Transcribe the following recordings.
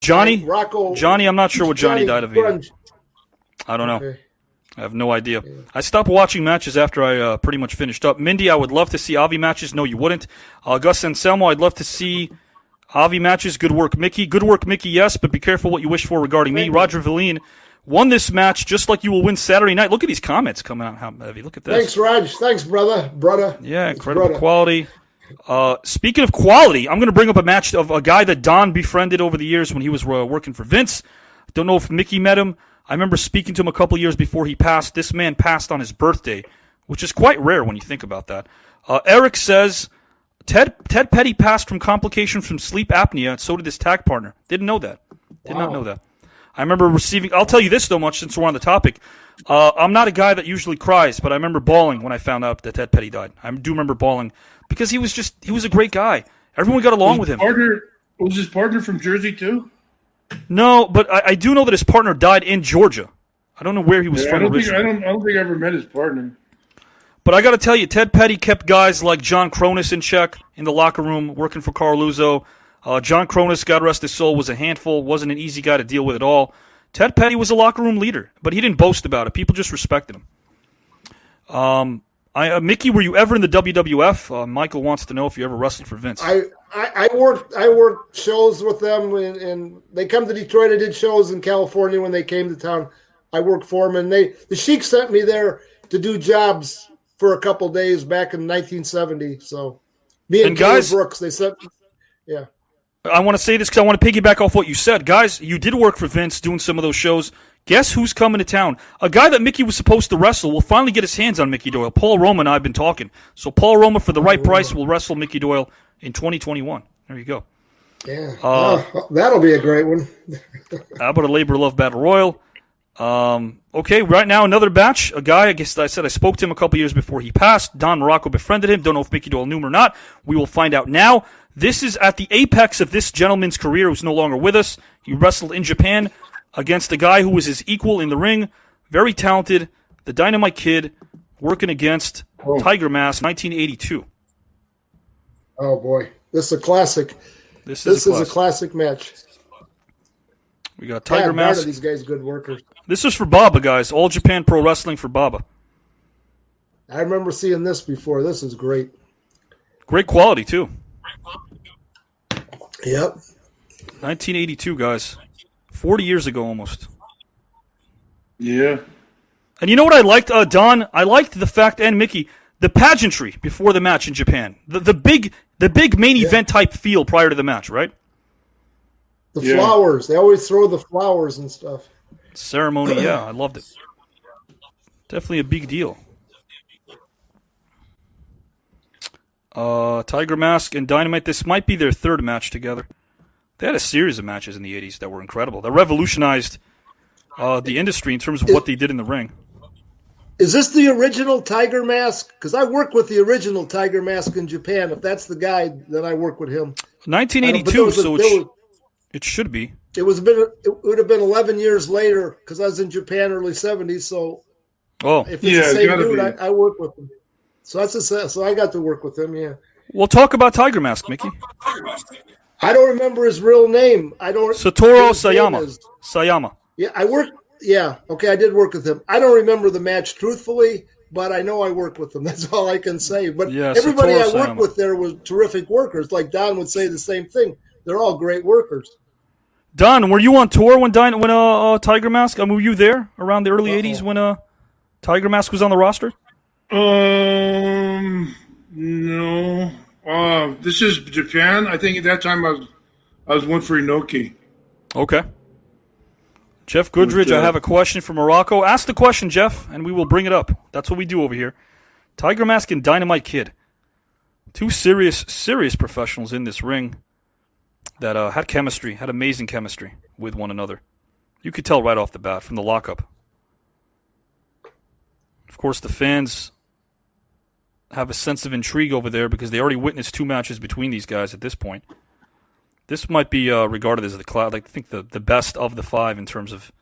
Johnny? Rocco. Johnny, I'm not sure what Johnny died of either. I don't know. Okay. I have no idea. Yeah. I stopped watching matches after I pretty much finished up. Mindy, I would love to see Avi matches. No, you wouldn't. Gus Anselmo, I'd love to see Avi matches. Good work, Mickey. Good work, Mickey, yes, but be careful what you wish for regarding me. Roger Villeen won this match just like you will win Saturday night. Look at these comments coming out. How heavy. Look at this. Thanks, Raj. Thanks, brother. Yeah, incredible quality. Speaking of quality, I'm going to bring up a match of a guy that Don befriended over the years when he was working for Vince. Don't know if Mickey met him. I remember speaking to him a couple years before he passed. This man passed on his birthday, which is quite rare when you think about that. Eric says, Ted Petty passed from complications from sleep apnea, and so did his tag partner. Didn't know that. Did not know that. I remember receiving... I'll tell you this, though, much since we're on the topic. I'm not a guy that usually cries, but I remember bawling when I found out that Ted Petty died. I do remember bawling because he was a great guy. Everyone got along with him. Was his partner from Jersey, too? No, but I do know that his partner died in Georgia. I don't know where he was from originally. I don't think I ever met his partner. But I got to tell you, Ted Petty kept guys like John Cronus in check in the locker room, working for Carl Luzo. John Cronus, God rest his soul, was a handful, wasn't an easy guy to deal with at all. Ted Petty was a locker room leader, but he didn't boast about it. People just respected him. Mickey, were you ever in the WWF? Michael wants to know if you ever wrestled for Vince. I worked shows with them, and they come to Detroit. I did shows in California when they came to town. I worked for them, and the Sheik sent me there to do jobs for a couple days back in 1970. So me and guys, Brooks, they sent, yeah. I want to say this because I want to piggyback off what you said. Guys, you did work for Vince doing some of those shows. Guess who's coming to town? A guy that Mickey was supposed to wrestle will finally get his hands on Mickey Doyle. Paul Roma and I have been talking. So Paul Roma, for the right price, will wrestle Mickey Doyle in 2021. There you go. Yeah, that'll be a great one. How about a Labor Love Battle Royal? Okay, right now another batch. A guy, I guess I said I spoke to him a couple years before he passed. Don Muraco befriended him. Don't know if Mickey Doyle knew him or not. We will find out now. This is at the apex of this gentleman's career who's no longer with us. He wrestled in Japan against a guy who was his equal in the ring. Very talented. The Dynamite Kid working against Tiger Mask, 1982. Oh, boy. This is a classic. This is a classic match. We got Tiger Mask. These guys good workers. This is for Baba, guys. All Japan Pro Wrestling for Baba. I remember seeing this before. This is great. Great quality, too. Yep. 1982, guys. 40 years ago, almost. Yeah. And you know what I liked, Don? I liked the fact, and Mickey, the pageantry before the match in Japan. The big main event type feel prior to the match, right? The flowers. They always throw the flowers and stuff. Ceremony, yeah. I loved it. Definitely a big deal. Tiger Mask and Dynamite, this might be their third match together. They had a series of matches in the 80s that were incredible. That revolutionized the industry in terms of what they did in the ring. Is this the original Tiger Mask? Because I worked with the original Tiger Mask in Japan. If that's the guy, then I work with him. 1982, so it should be. It would have been 11 years later because I was in Japan early 70s. So if it's the same dude, I work with him. So so I got to work with him. Yeah. We'll talk about Tiger Mask, Mickey. I don't remember his real name. Satoru Sayama. Yeah, I worked. Yeah, okay, I did work with him. I don't remember the match truthfully, but I know I worked with him. That's all I can say. But everybody I worked with there was terrific workers. Like Don would say the same thing. They're all great workers. Don, were you on tour when Tiger Mask? Were you there around the early 80s when Tiger Mask was on the roster? No. This is Japan. I think at that time I was one for Inoki. Okay. Jeff Goodridge, I have a question for Muraco. Ask the question, Jeff, and we will bring it up. That's what we do over here. Tiger Mask and Dynamite Kid. Two serious professionals in this ring that had chemistry, had amazing chemistry with one another. You could tell right off the bat from the lockup. Of course, the fans have a sense of intrigue over there because they already witnessed two matches between these guys at this point. This might be regarded as the best of the five in terms of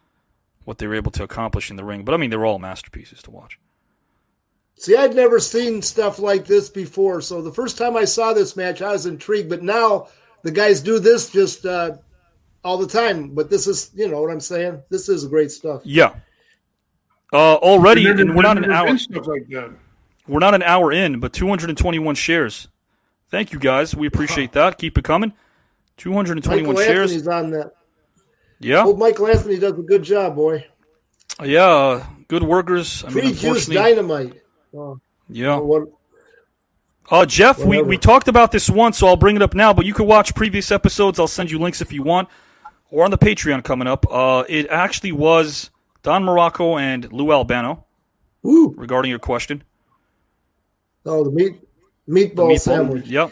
what they were able to accomplish in the ring. But, I mean, they're all masterpieces to watch. See, I'd never seen stuff like this before. So the first time I saw this match, I was intrigued. But now the guys do this just all the time, but this is, you know what I'm saying? This is great stuff. Yeah. Already, Never, and we're not an never hour. been stuff like that. We're not an hour in, but 221 shares. Thank you, guys. We appreciate that. Keep it coming. 221 Michael shares. Anthony's on that. Yeah. Old Michael Anthony does a good job, boy. Yeah. Good workers. I mean, Pre-juice unfortunately. dynamite. Oh, Yeah. what? Jeff, we Whatever. talked about this once, so I'll bring it up now, but you can watch previous episodes. I'll send you links if you want. Or on the Patreon coming up. It actually was Don Muraco and Lou Albano Woo. regarding your question. Oh, the meatball sandwich. Yep.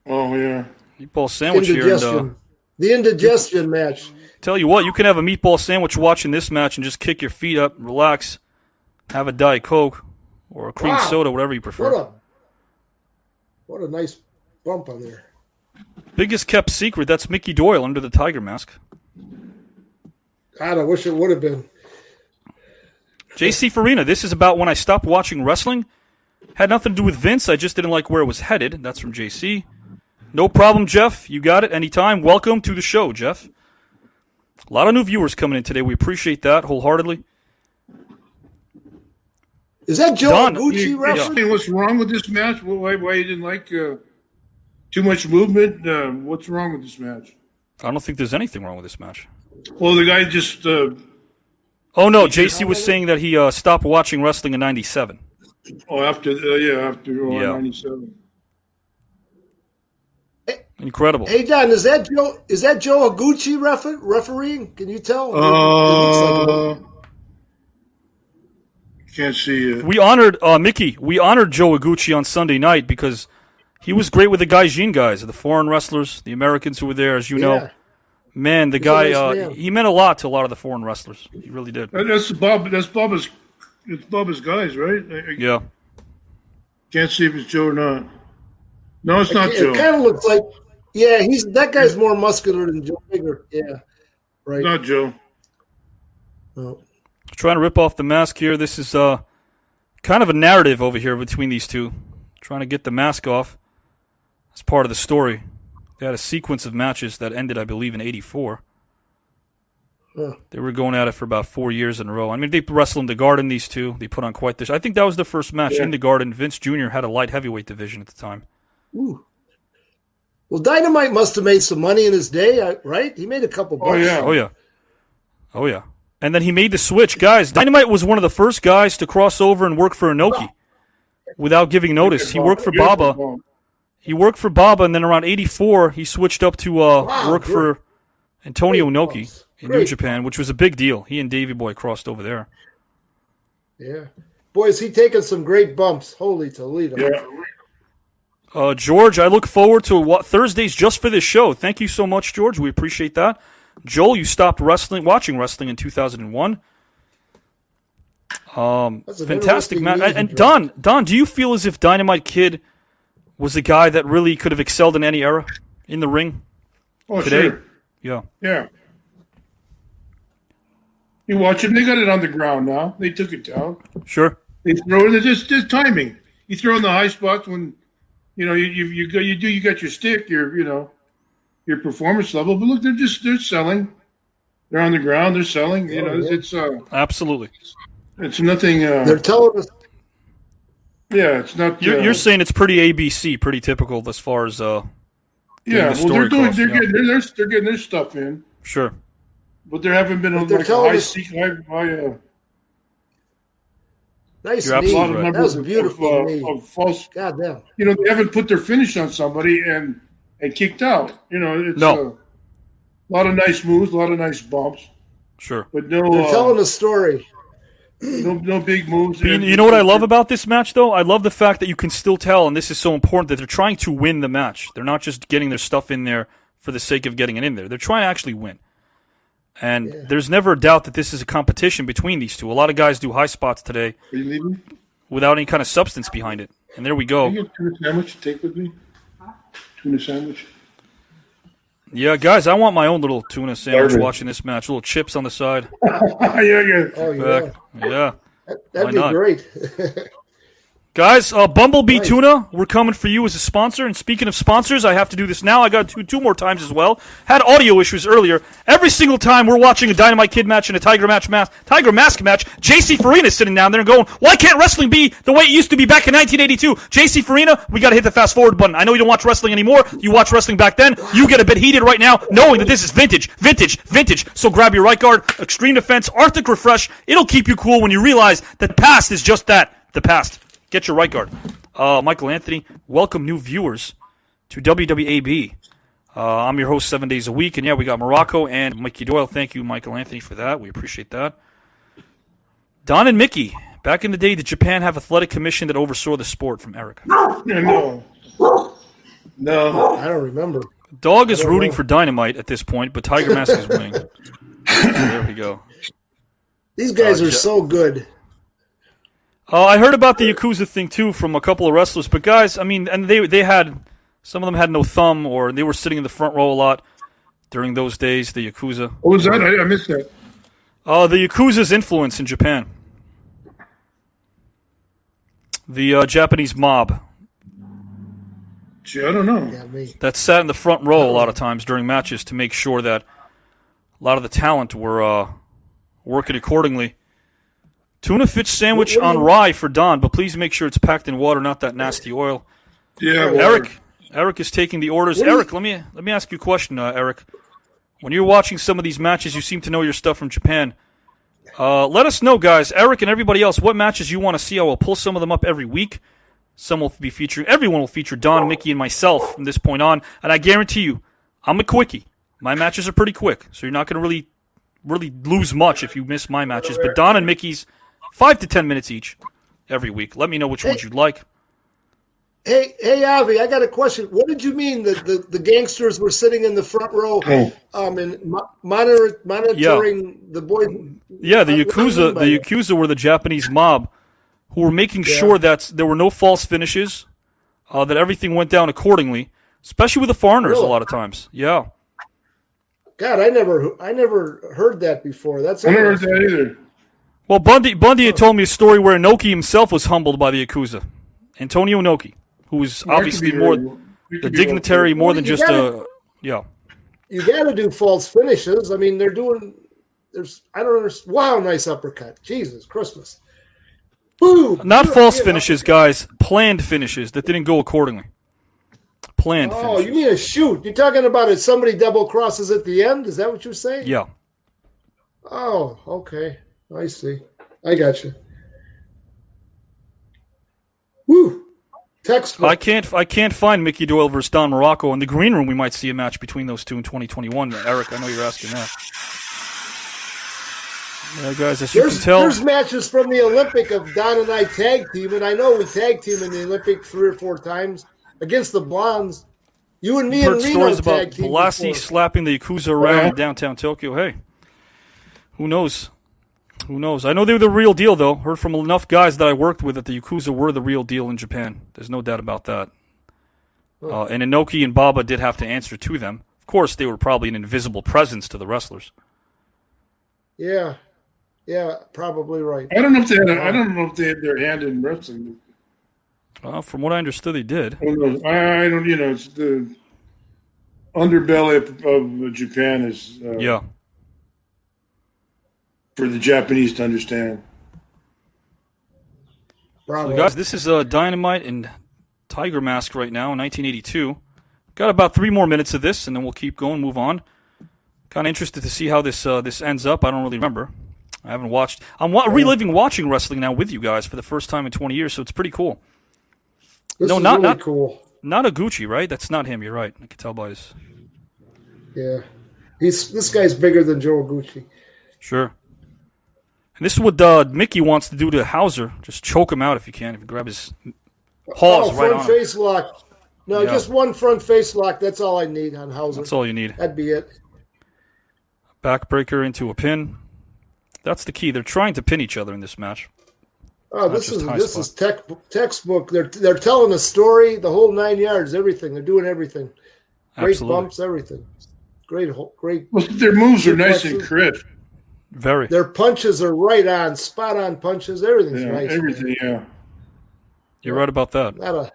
Oh yeah. Meatball sandwich here. Indigestion. And, The indigestion match. tell you what, you can have a meatball sandwich watching this match and just kick your feet up, relax, have a Diet Coke or a cream soda, whatever you prefer. What a nice bump on there. Biggest kept secret, that's Mickey Doyle under the tiger mask. God, I wish it would have been. JC Farina, this is about when I stopped watching wrestling. Had nothing to do with Vince, I just didn't like where it was headed. That's from JC. No problem, Jeff. You got it anytime. Welcome to the show, Jeff. A lot of new viewers coming in today. We appreciate that wholeheartedly. Is that Joe Don, Gucci You reference? explain what's wrong with this match? Why you didn't like too much movement? What's wrong with this match? I don't think there's anything wrong with this match. Well, the guy just Oh, no, JC was saying that he stopped watching wrestling in 97. after Yeah. 97. Incredible. Hey Don, is that Joe Higuchi refereeing? Can you tell? It looks like Can't see it. We honored, Mickey, we honored Joe Iguchi on Sunday night because he was great with the Gaijin guys, the foreign wrestlers, the Americans who were there, as you know. Yeah. Man, the He's a guy, nice man. he meant a lot to a lot of the foreign wrestlers. He really did. That's Bubba's. It's Bubba's guys, right? I Yeah. can't see if it's Joe or not. No, it's not Joe. It kind of looks like, yeah, that guy's more muscular than Joe Bigger. Yeah, right. Not Joe. Oh. Trying to rip off the mask here. This is kind of a narrative over here between these two. Trying to get the mask off. That's part of the story. They had a sequence of matches that ended, I believe, in 84. Huh. They were going at it for about 4 years in a row. I mean, they wrestled in the Garden, these two. They put on quite this. I think that was the first match in the Garden. Vince Jr. had a light heavyweight division at the time. Ooh. Well, Dynamite must have made some money in his day, right? He made a couple bucks. Oh yeah. Oh, yeah. Oh, yeah. And then he made the switch. Guys, Dynamite was one of the first guys to cross over and work for Inoki without giving notice. He worked for Baba. He worked for Baba, and then around 84, he switched up to work for Antonio Inoki in New Japan, which was a big deal. He and Davey Boy crossed over there. Yeah. Boy, is he taking some great bumps. Holy Toledo. Yeah. George, I look forward to Thursdays just for this show. Thank you so much, George. We appreciate that. Joel, you stopped watching wrestling in 2001. Fantastic match. And Don, do you feel as if Dynamite Kid was a guy that really could have excelled in any era in the ring Oh today? sure. Yeah. Yeah. You watch it. They got it on the ground now. They took it down. Sure. They throw it. Just timing. You throw in the high spots when you got your stick. Your performance level. But look, they're selling. They're on the ground. They're selling. It's Absolutely. it's nothing. They're telling us. Yeah, it's not. You're saying it's pretty ABC, pretty typical as far as yeah. the Well, story they're goes, getting their stuff in, sure. but there haven't been they're like a telling high us- seek high. Nice You're knee. absolutely right. That was a beautiful knee. of false. God damn. They haven't put their finish on somebody and kicked out. It's No. a lot of nice moves, a lot of nice bumps, Sure. but They're telling a story. no big moves. You know what I love about this match, though? I love the fact that you can still tell, and this is so important, that they're trying to win the match. They're not just getting their stuff in there for the sake of getting it in there. They're trying to actually win. And there's never a doubt that this is a competition between these two. A lot of guys do high spots today Are you leaving? without any kind of substance behind it. And there we go. Can you get tuna sandwich to take with me? Tuna sandwich. Yeah, guys, I want my own little tuna sandwich Garbage. watching this match. Little chips on the side. Yeah. Oh, yeah. Back. Yeah. That'd Why be not? great. Guys, Bumblebee Nice. Tuna, we're coming for you as a sponsor. And speaking of sponsors, I have to do this now. I got two more times as well. Had audio issues earlier. Every single time we're watching a Dynamite Kid match and a Tiger Mask match, JC Farina's sitting down there and going, why can't wrestling be the way it used to be back in 1982? JC Farina, we got to hit the fast forward button. I know you don't watch wrestling anymore. You watch wrestling back then. You get a bit heated right now knowing that this is vintage. So grab your right guard, Extreme Defense, Arctic Refresh. It'll keep you cool when you realize that the past is just that, the past. Get your right guard. Michael Anthony, welcome new viewers to WWAB. I'm your host 7 days a week, and yeah, we got Muraco and Mickey Doyle. Thank you, Michael Anthony, for that. We appreciate that. Don and Mickey, back in the day, did Japan have athletic commission that oversaw the sport? From Eric. No. I don't remember. Dog is rooting for Dynamite at this point, but Tiger Mask is winning. There we go. These guys are so good. I heard about the Yakuza thing, too, from a couple of wrestlers. But, guys, I mean, and they had, some of them had no thumb, or they were sitting in the front row a lot during those days, the Yakuza. What was that? I missed that. The Yakuza's influence in Japan. The Japanese mob. Gee, I don't know. That sat in the front row a lot of times during matches to make sure that a lot of the talent were working accordingly. Tuna fish sandwich on rye for Don, but please make sure it's packed in water, not that nasty oil. Yeah, Eric is taking the orders. Eric, let me ask you a question, Eric. When you're watching some of these matches, you seem to know your stuff from Japan. Let us know, guys, Eric and everybody else, what matches you want to see. I will pull some of them up every week. Some will be featured. Everyone will feature Don, Mickey, and myself from this point on. And I guarantee you, I'm a quickie. My matches are pretty quick, so you're not going to really lose much if you miss my matches. But Don and Mickey's, 5 to 10 minutes each every week. Let me know which ones you'd like. Hey, Avi, I got a question. What did you mean that the gangsters were sitting in the front row and monitoring the boys? Yeah, the Yakuza were the Japanese mob who were making sure that there were no false finishes, that everything went down accordingly, especially with the foreigners a lot of times. Yeah. God, I never heard that before. I never heard that either. Well, Bundy had told me a story where Inoki himself was humbled by the Yakuza. Antonio Inoki, who was obviously more the dignitary, more than just a... Yeah. You got to do false finishes. I mean, I don't understand. Wow, nice uppercut. Jesus, Christmas. Boom. Not false finishes, guys. Planned finishes that didn't go accordingly. Planned finishes. Oh, you mean a shoot. You're talking about if somebody double crosses at the end? Is that what you're saying? Yeah. Oh, okay. I see. I got you. Woo. Textbook. I can't find Mickey Doyle versus Don Muraco. In the green room, we might see a match between those two in 2021. Eric, I know you're asking that. Yeah, guys, as you can tell... There's matches from the Olympic of Don and I tag team, and I know we tag team in the Olympic 3 or 4 times against the Blondes. You and me and Reno stories about tag team Blassie before. slapping the Yakuza around in downtown Tokyo. Hey, who knows? Who knows? I know they were the real deal, though. Heard from enough guys that I worked with that the Yakuza were the real deal in Japan. There's no doubt about that. And Inoki and Baba did have to answer to them. Of course, they were probably an invisible presence to the wrestlers. Yeah, probably right. I don't know if they had their hand in wrestling. From what I understood, they did. I don't. It's the underbelly of Japan is. Yeah. For the Japanese to understand. So guys, this is Dynamite and Tiger Mask right now, 1982. Got about 3 more minutes of this, and then we'll keep going, move on. Kind of interested to see how this ends up. I don't really remember. I haven't watched. I'm reliving watching wrestling now with you guys for the first time in 20 years, so it's pretty cool. This is really cool. Not Gucci, right? That's not him. You're right. I can tell by his. Yeah, this guy's bigger than Joe Gucci. Sure. And this is what Mickey wants to do to Hauser. Just choke him out if you can. If you grab his paws right on him. Front face lock. No, just one front face lock. That's all I need on Hauser. That's all you need. That'd be it. Backbreaker into a pin. That's the key. They're trying to pin each other in this match. Oh, this is textbook. They're telling a story, the whole 9 yards, everything. They're doing everything. Great Absolutely. Bumps, everything. Great. Well, their moves are nice and crisp. Very. Their punches are right on, spot on punches. Everything's nice. Everything, yeah. You're right about that. Not a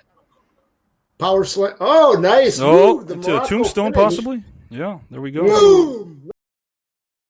power slam. Oh, nice. Oh, Ooh, the it's a Muraco tombstone finish. possibly? Yeah, there we go. Boom!